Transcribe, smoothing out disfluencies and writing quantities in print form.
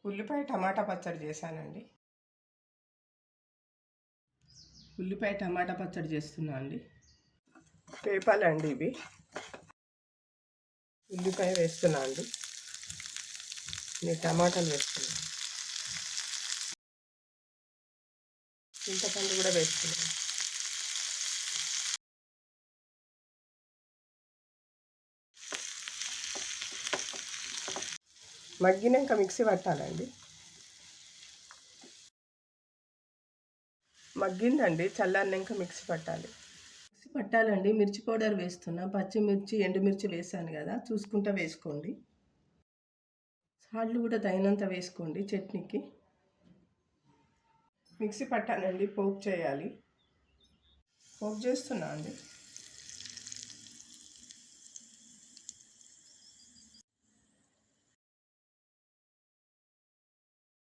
ఉల్లిపాయ టమాటా పచ్చడి చేశానండి. ఉల్లిపాయ టమాటా పచ్చడి చేస్తున్నా అండి. వేపాలండి ఇవి. ఉల్లిపాయ వేస్తున్నా అండి. నేను టమాటాలు వేస్తున్నాను. చింతపండు కూడా వేస్తున్నాను. మగ్గినాక మిక్సీ పట్టాలండి. మగ్గిందండి, చల్లారినాక మిక్సీ పట్టాలి. మిక్సీ పట్టాలండి. మిర్చి పౌడర్ వేస్తున్నా. పచ్చిమిర్చి ఎండుమిర్చి వేసాను కదా, చూసుకుంటూ వేసుకోండి. సాల్ట్ కూడా తగినంత వేసుకోండి చట్నీకి. మిక్సీ పట్టానండి, పోపు చేయాలి. పోపు చేస్తున్నా అండి.